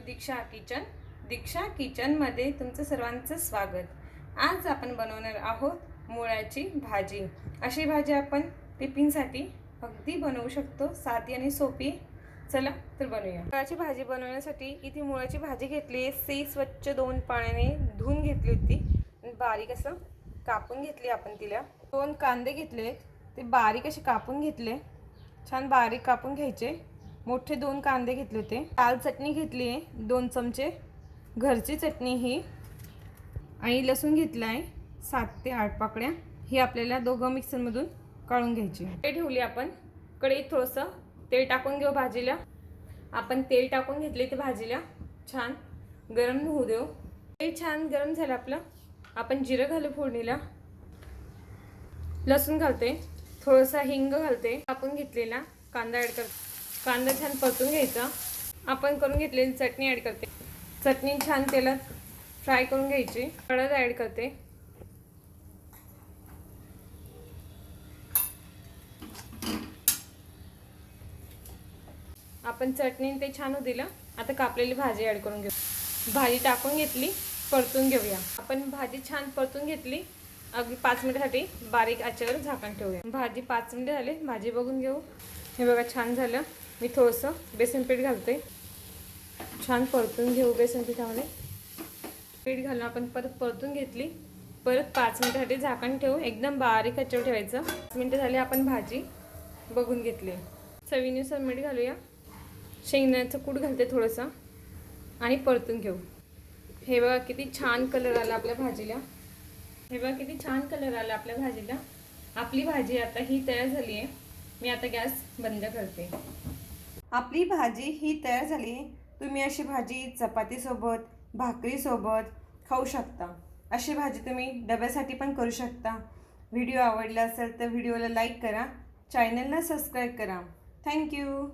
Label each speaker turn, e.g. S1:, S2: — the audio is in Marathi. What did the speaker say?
S1: दीक्षा किचनमध्ये तुमचं सर्वांचं स्वागत। आज आपण बनवणार आहोत मुळ्याची भाजी। अशी भाजी आपण टिफिनसाठी अगदी बनवू शकतो, साधी आणि सोपी। चला तर बनवूया। मुळ्याची भाजी बनवण्यासाठी इथे मुळ्याची भाजी घेतली आहे, सी स्वच्छ 2 पाण्याने धुवून घेतली होती। बारीक असं कापून घेतली आपण तिला। 2 कांदे घेतले, ते बारीक असे कापून घेतले, छान बारीक कापून घ्यायचे। मोठे 2 कांदे घेतले होते। लाल चटणी घेतली आहे 2 चमचे, घरची चटणी ही, आणि लसूण घेतला आहे 7 ते 8 पाकळ्या। ही आपल्याला दोघं मिक्सरमधून काढून घ्यायची। ते ठेवली आपण कढईत, थोडंसं तेल टाकून घेऊ भाजीला। आपण तेल टाकून घेतले ते भाजीला छान गरम होऊ देऊ। तेल छान गरम झालं आपलं, आपण जिरं घालू फोडणीला, लसूण घालते, थोडासा हिंग घालते, कापून घेतलेला कांदा ॲड करते। कांदा छान परतून घ्यायचा। आपण करून घेतलेली चटणी ॲड करते। चटणी छान तेलात फ्राय करून घ्यायची। हळद ॲड करते। आपण चटणी ते छान होऊ दिलं, आता कापलेली भाजी ॲड करून घेऊ। भाजी टाकून घेतली, परतून घेऊया। आपण भाजी छान परतून घेतली, अगदी 5 मिनिटासाठी बारीक आचेवर झाकण ठेवूया। भाजी 5 मिनिट झाले, भाजी बघून घेऊ। हे बघा छान झालं। मी थोडंसं बेसन पीठ घालते, छान परतून घेऊ। बेसन पिठामध्ये पीठ घालून आपण परत परतून घेतली, परत 5 मिनिटासाठी झाकण ठेवू, एकदम बारीक आचेवर ठेवायचं। 5 मिनिटं झाले, आपण भाजी बघून घेतली। चवीनुसार मीठ घालूया, शेंगदाण्याचं कूट घालते थोडंसं, आणि परतून घेऊ। हे बघा किती छान कलर आला आपल्या भाजीला। हे बघा किती छान कलर आला आपल्या भाजीला। आपली भाजी आता ही तयार झाली आहे। मी आता गॅस बंद करते। आपली भाजी ही तयार झाली। तुम्ही अशी भाजी चपातीसोबत, भाकरीसोबत खाऊ शकता। अशी भाजी तुम्ही डब्यासाठी पण करू शकता। व्हिडिओ आवडला असेल तर व्हिडिओला लाईक करा, चॅनलला सबस्क्राईब करा। थँक्यू।